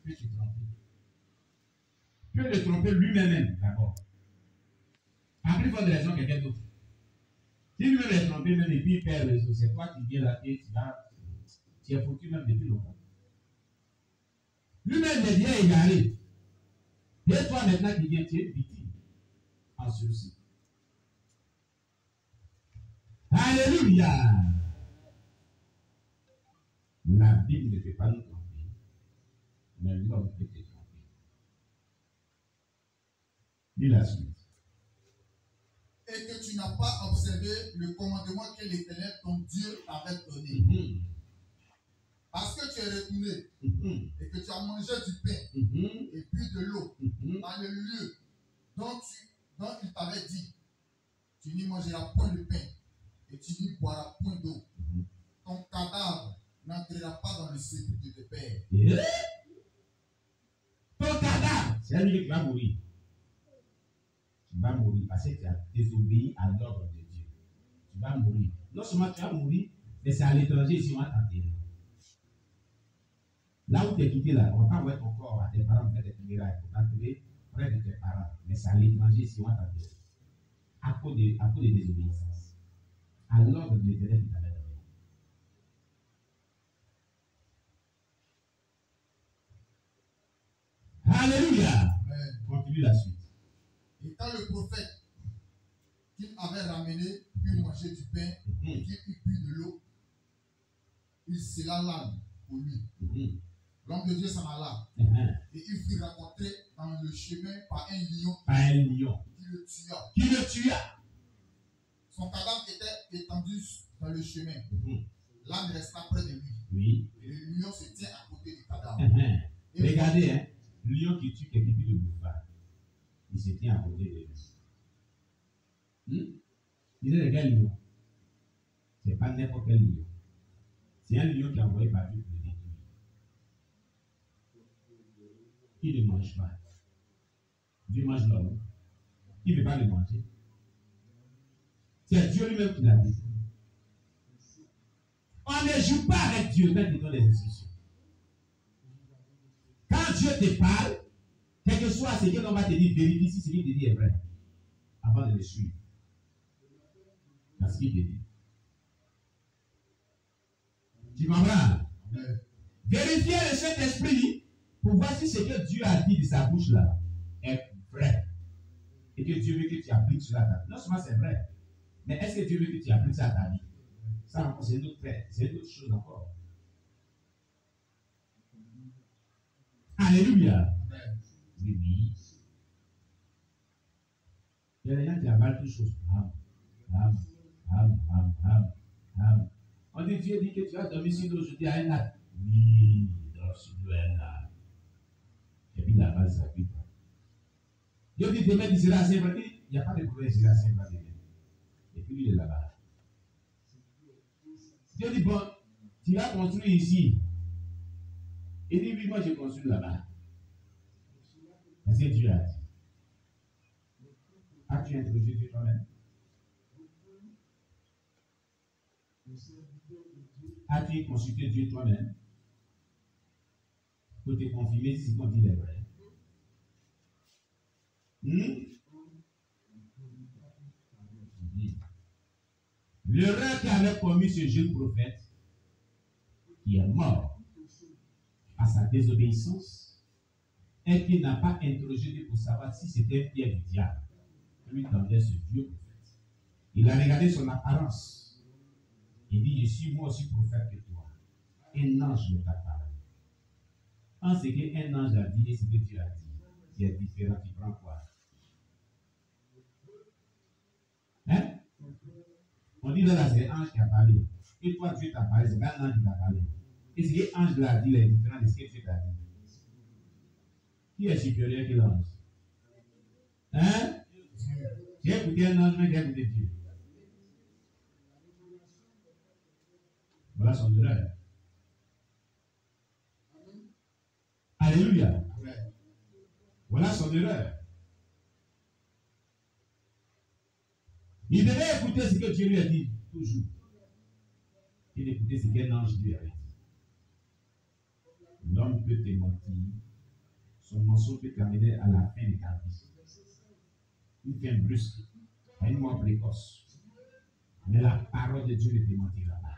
peut se tromper. Peut le tromper lui-même d'abord. Après, il faut de raison quelqu'un d'autre. Si lui-même est trompé, même et puis il perd le réseau, c'est toi qui viens là et tu es foutu même depuis longtemps. Lui-même est bien égaré. Et toi maintenant qui viens, tu es victime en ceci. Alléluia. La Bible ne peut pas nous tromper, mais l'homme peut te tromper. Dis la suite. Et que tu n'as pas observé le commandement que l'Éternel, ton Dieu, t'avait donné. Parce que tu es retourné et que tu as mangé du pain et bu de l'eau dans le lieu dont il t'avait dit, tu n'y mangeras point de pain et tu n'y boiras point d'eau. Ton cadavre n'entrera pas dans le sépulcre de tes pères. Ton cadavre, c'est lui qui va mourir. Tu vas mourir parce que tu as désobéi à l'ordre de Dieu. Tu vas mourir. Non seulement tu vas mourir, mais c'est à l'étranger si on va t'enterrer. Là où tu es quitté, là, on ne va pas envoyer ton corps à tes parents pour faire des funérailles, pour t'enterrer près de tes parents. Mais c'est à l'étranger si on va t'enterrer. À cause de désobéissance. À l'ordre de l'Éternel qui t'avait donné. Alléluia. Amen. Continue la suite. Et quand le prophète qu'il avait ramené put manger du pain et qu'il eut bu de l'eau, il scella l'âme pour lui. L'homme de Dieu s'en alla et il fut rencontré dans le chemin par un lion, qui le tua. Son cadavre était étendu dans le chemin. L'âme resta près de lui. Oui. Et le lion se tient à côté du cadavre. Regardez, hein, le lion qui tue quelqu'un qui le bouffe. Il se tient à côté de lui. Il est de quel lion? Ce n'est pas n'importe quel lion. C'est un lion qui est envoyé par Dieu pour le détruire. Qui ne mange pas. Dieu mange l'homme. Qui ne veut pas le manger. C'est Dieu lui-même qui l'a dit. On ne joue pas avec Dieu quand il donne des instructions. Quand Dieu te parle, quel que soit ce que l'on va te dire, vérifie si ce qu'il te dit est vrai. Avant de le suivre. Dans ce qu'il te dit. Tu comprends? Vérifiez le Saint-Esprit pour voir si ce que Dieu a dit de sa bouche là est vrai. Et que Dieu veut que tu appliques cela à ta vie. Non seulement c'est vrai, mais est-ce que Dieu veut que tu appliques ça à ta vie? Ça encore, c'est une autre chose encore. Alléluia. Oui, oui. Il y a des gens qui avalent toutes choses. On dit, Dieu dit que tu as dormi sur l'eau aujourd'hui à un acte. Oui, il dort sur l'eau à un acte. Et puis la base s'appuie pas. Dieu dit, demain, il sera assez vrai. Il n'y a pas de problème, il sera assez vrai demain. Et puis il est là-bas. Dieu dit, bon, tu vas construire ici. Il dit, oui, moi je construis là-bas. Est-ce que Dieu a dit? As-tu introduit Dieu toi-même? As-tu consulté Dieu toi-même pour te confirmer si ce qu'on dit est vrai? L'erreur qu'avait commis ce jeune prophète, qui est mort à sa désobéissance, est qu'il n'a pas interrogé Dieu pour savoir si c'était Pierre du diable qui lui tendait ce vieux prophète. Il a regardé son apparence. Il dit, je suis moi aussi prophète que toi. Un ange ne t'a parlé. En ce qu'un ange a dit et ce que Dieu a dit, qui est différent, tu prends quoi? Hein? On dit là, c'est l'ange qui a parlé. Et toi, Dieu t'a parlé, c'est pas un ange qui t'a parlé. Et ce que l'ange l'a dit, est différent de ce que Dieu t'a dit. Qui est supérieur que l'ange? Hein? Tu as écouté un ange, mais tu as écouté Dieu. Voilà son erreur. Alléluia. Voilà son erreur. Il devait écouter ce que Dieu lui a dit, toujours. Il écoutait ce qu'un ange lui avait dit. L'homme peut te mentir, son mensonge peut t'amener à la fin de ta vie. Une fin brusque, à une mort précoce. Mais la parole de Dieu ne te mentira pas.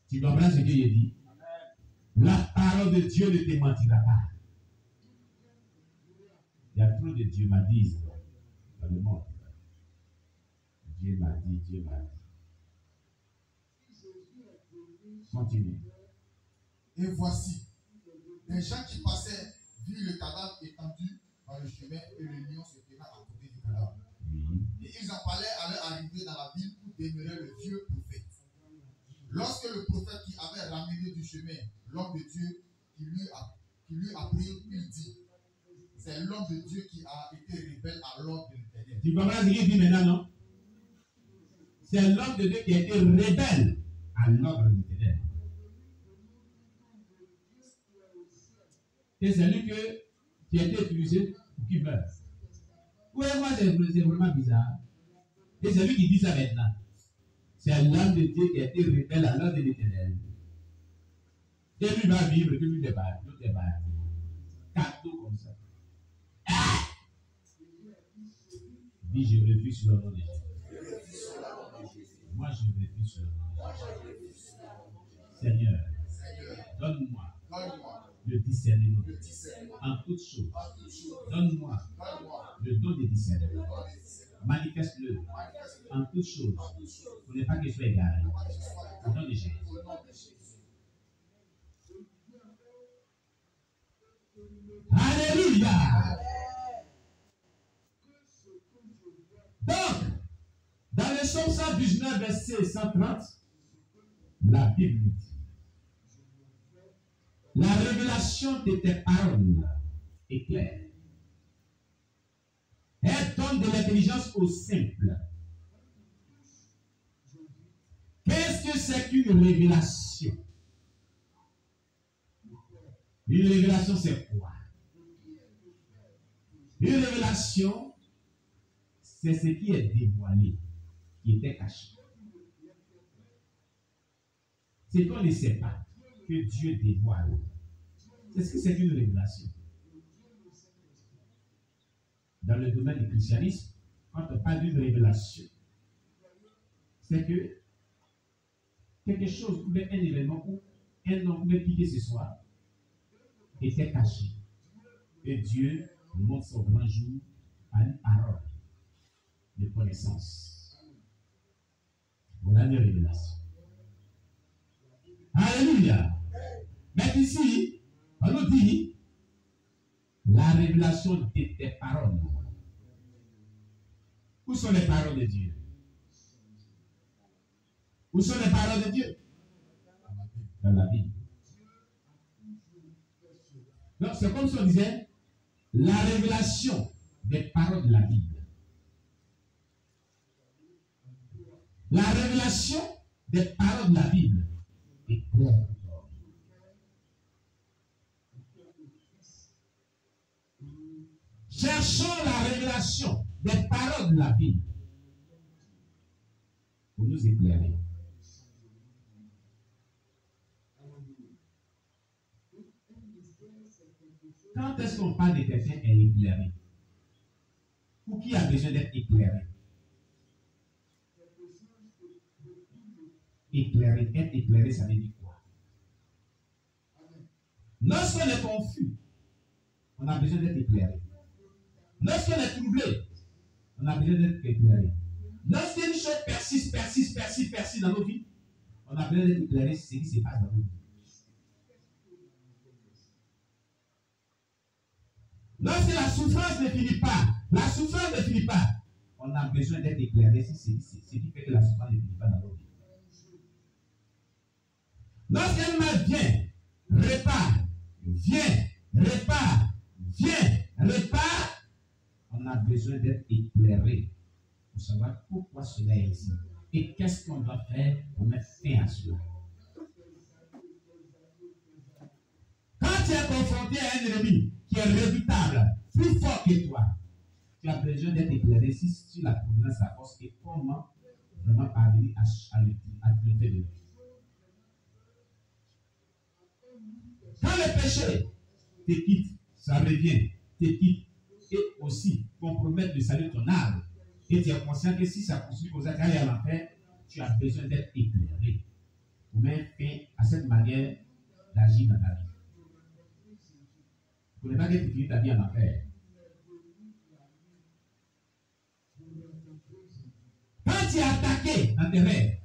Tu comprends ce que j'ai dit? La parole de Dieu ne te mentira pas. Il y a trop de Dieu m'a dit dans le monde. Dieu m'a dit, Dieu m'a dit. Continue. Et voici, des gens qui passaient virent le cadavre étendu dans le chemin et le lion se tenant à côté du cadavre. Et ils en parlaient à leur arrivée dans la ville où demeurait le vieux prophète. Lorsque le prophète qui avait ramené du chemin l'homme de Dieu qui lui a pris, il dit, c'est l'homme de Dieu qui a été rebelle à l'ordre de l'Éternel. Tu comprends ce qu'il dit maintenant, non? C'est l'homme de Dieu qui a été rebelle à l'ordre de l'Éternel. Et c'est lui qui a été utilisé pour qu'il meure. Oui, moi, c'est vraiment bizarre. Et c'est lui qui dit ça maintenant. C'est l'homme de Dieu qui a été rebelle à l'ordre de l'Éternel. Et lui va vivre, que lui débat. Cadeau comme ça. Ah! Dis, je refuse sur le nom de Jésus. Moi, je refuse sur le nom de Jésus. Seigneur, donne-moi le discernement en toutes choses. Donne-moi le don de discernement. Manifeste-le en toutes choses pour ne pas que je sois égaré. Au nom de Jésus. Alléluia. Donc, dans le psaume 119, verset 130, la Bible dit, la révélation de tes paroles est claire. Elle donne de l'intelligence aux simples. Qu'est-ce que c'est qu'une révélation? Une révélation, c'est quoi? Une révélation, c'est ce qui est dévoilé, qui était caché. C'est qu'on ne sait pas que Dieu dévoile. C'est ce que c'est qu'une révélation. Dans le domaine du christianisme, quand on parle d'une révélation, c'est que quelque chose, ou bien un événement, ou un homme, ou bien qui que ce soit, était caché. Et Dieu montre son grand jour à une parole de connaissance. Voilà une révélation. Alléluia. Mais ici, on nous dit la révélation de tes paroles. Où sont les paroles de Dieu? Où sont les paroles de Dieu? Dans la Bible. Donc c'est comme si on disait la révélation des paroles de la Bible. La révélation des paroles de la Bible est claire. Cherchons la révélation des paroles de la Bible pour nous éclairer. Quand est-ce qu'on parle de quelqu'un est éclairé? Ou qui a besoin d'être éclairé? Éclairé, être éclairé, ça veut dire quoi? Lorsqu'on est confus, on a besoin d'être éclairé. Lorsqu'on est troublé, on a besoin d'être éclairé. Lorsqu'une chose persiste dans nos vies, on a besoin d'être éclairé sur ce qui se passe dans nos vies. Lorsque la souffrance ne finit pas, on a besoin d'être éclairé sur ce qui fait que la souffrance ne finit pas dans nos vies. Lorsqu'un mal vient, répare, on a besoin d'être éclairé pour savoir pourquoi cela est ici et qu'est-ce qu'on doit faire pour mettre fin à cela. Quand tu es confronté à un ennemi qui est redoutable, plus fort que toi, tu as besoin d'être éclairé sur la provenance de la force et comment vraiment parvenir à triompher de lui. Quand le péché te quitte, ça revient, te quitte, et aussi compromettre le salut de ton âme. Et tu es conscient que si ça continue comme ça, quand il y a l'enfer, tu as besoin d'être éclairé pour mettre fin à cette manière d'agir dans ta vie. Vous ne pouvez pas que tu finis ta vie en enfer. Quand tu es attaqué dans tes rêves,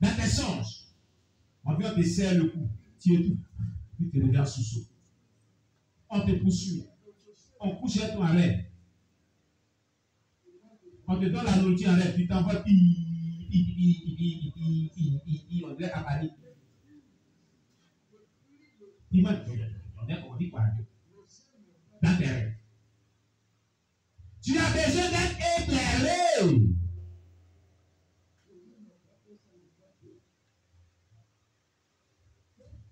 dans tes songes, on vient te serrer le cou, tu es tout, puis tu reviens sous saut. On te poursuit, on couche à ton rêve. On te donne la nourriture en rêve, tu t'envoies, on dirait à Paris. On dit quoi? Dans tes rêves. Tu as besoin d'être éclairé.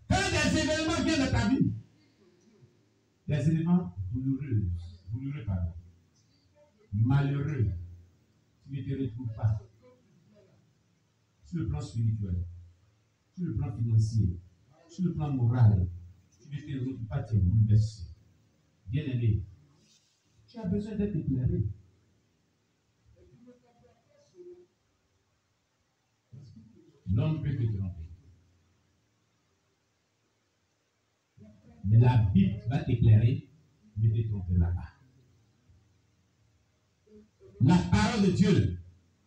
Quand des événements viennent dans ta vie, des événements douloureux, pardon, malheureux, tu ne te retrouves pas sur le plan spirituel, sur le plan financier, sur le plan moral, tu ne te retrouves pas, tu es bouleversé. Bien-aimé, tu as besoin d'être éclairé. L'homme peut te tromper. Mais la Bible va t'éclairer, ne te trompera pas. La parole de Dieu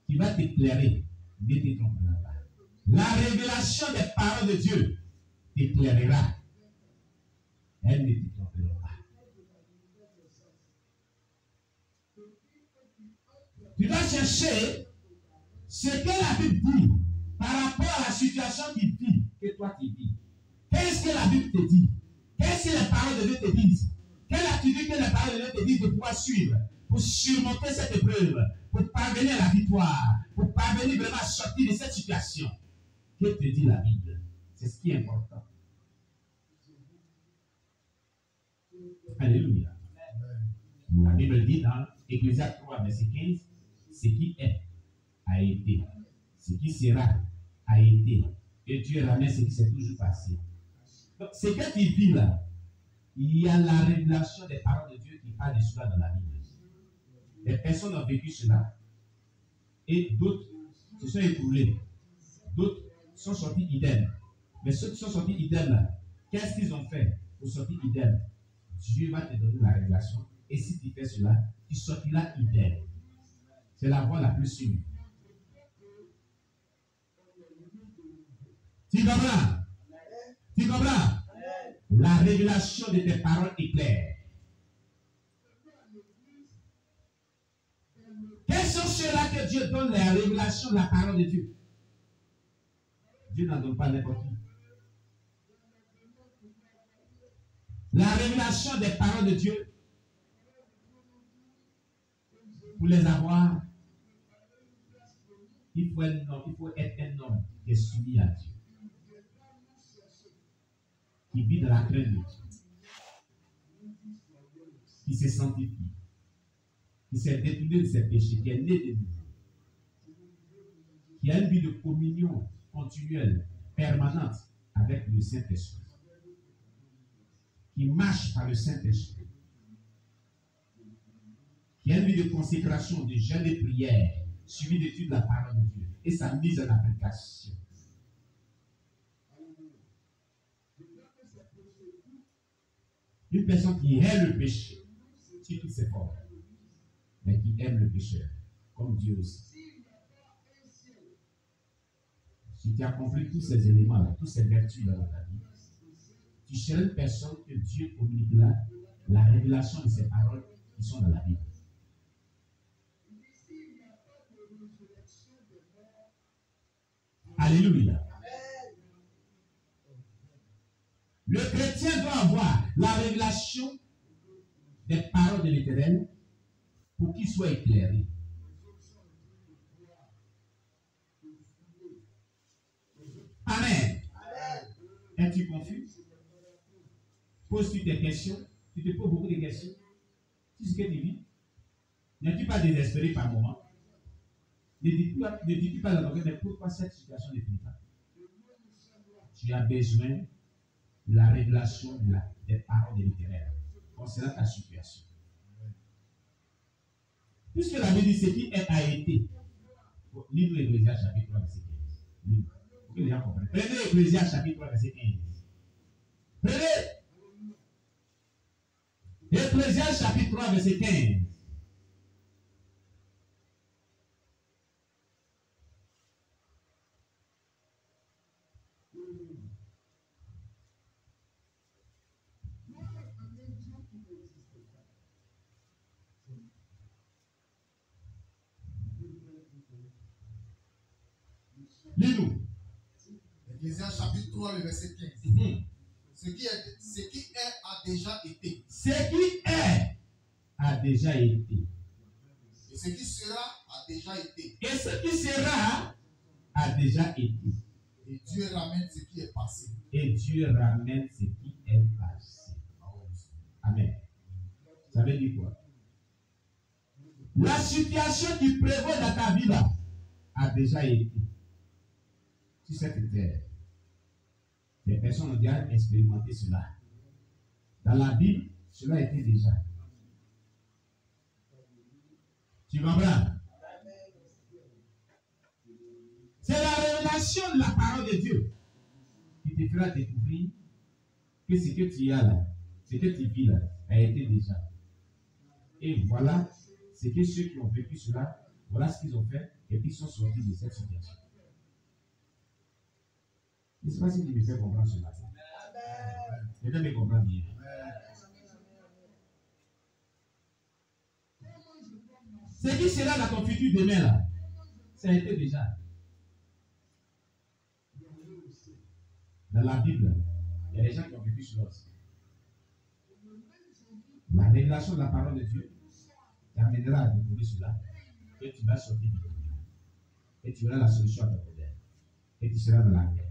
qui va t'éclairer, ne te trompera pas. La révélation des paroles de Dieu t'éclairera. Elle ne te trompera pas. Tu dois chercher ce que la Bible dit par rapport à la situation qui vit, que toi tu vis. Qu'est-ce que la Bible te dit? Qu'est-ce que les paroles de Dieu te disent? Quelle attitude que les paroles de Dieu te disent de pouvoir suivre pour surmonter cette épreuve, pour parvenir à la victoire, pour parvenir vraiment à sortir de cette situation? Que te dit la Bible? C'est ce qui est important. Alléluia. La Bible dit dans Ecclésiaste 3, verset 15, ce qui est a été, ce qui sera a été, et Dieu ramène ce qui s'est toujours passé. Donc, ce que tu vis là, il y a la révélation des paroles de Dieu qui parle de cela dans la Bible. Les personnes ont vécu cela, et d'autres se sont écoulés, d'autres sont sortis idem. Mais ceux qui sont sortis idem là, qu'est-ce qu'ils ont fait pour sortir idem? Dieu va te donner la révélation, et si tu fais cela, tu sortiras idem. C'est la voie la plus sûre. Tu comprends? Tu comprends? La révélation de tes paroles est claire. Quels sont ceux-là que Dieu donne la révélation de la parole de Dieu? Dieu n'en donne pas n'importe qui. La révélation des paroles de Dieu, pour les avoir, il faut être un homme qui est soumis à Dieu, qui vit dans la crainte de Dieu, qui se sanctifie, qui s'est détourné de ses péchés, qui est né de nouveau, qui a une vie de communion continuelle, permanente avec le Saint-Esprit, qui marche par le Saint-Esprit, qui a une vie de consécration, de jeûne et prière, suivi d'étude de la parole de Dieu et sa mise en application. Une personne qui aime le péché, sur toutes ses formes, mais qui aime le pécheur, comme Dieu aussi. Si tu as compris tous ces éléments-là, toutes ces vertus dans ta vie, tu seras une personne que Dieu communique là, la révélation de ces paroles qui sont dans la Bible. Alléluia. Le chrétien doit avoir la révélation des paroles de l'Éternel pour qu'il soit éclairé. Amen. Es-tu confus? Poses-tu tes questions? Tu te poses beaucoup de questions? Tu sais ce que tu vis? N'es-tu pas désespéré par moment? Ne dis-tu pas dans ton cœur, mais pourquoi cette situation ne finit pas? Tu as besoin la révélation des paroles de l'Éternel concernant ta situation. Puisque la Bible dit ce qui est a été. Livre Ecclésiaste chapitre 3 verset 15. Livre. Pour que les gens comprennent. Prenez Ecclésiaste chapitre 3 verset 15. Prenez. Ecclésiaste chapitre 3 verset 15. Lis-nous. Ecclésiaste chapitre 3, le verset 15. Ce qui est a déjà été. Ce qui est a déjà été. Et ce qui sera a déjà été. Et ce qui sera a déjà été. Et Dieu ramène ce qui est passé. Et Dieu ramène ce qui est passé. Amen. Ça veut dire quoi? La situation qui prévoit dans ta vie là a déjà été. Sur cette terre. Les personnes ont déjà expérimenté cela. Dans la Bible, cela a été déjà. Tu comprends? C'est la révélation de la parole de Dieu qui te fera découvrir que ce que tu as là, ce que tu vis là, a été déjà. Et voilà ce que ceux qui ont vécu cela, voilà ce qu'ils ont fait, et puis ils sont sortis de cette situation. Je ne sais pas si tu me fais comprendre ce matin. Je vais me comprendre bien. Ce qui sera dans ton futur demain là, ça a été déjà. Dans la Bible, il y a des gens qui ont vécu cela aussi. La révélation de la parole de Dieu t'amènera à découvrir cela. Et tu vas sortir du problème. Et tu auras la solution à ton problème. Et tu seras dans la paix.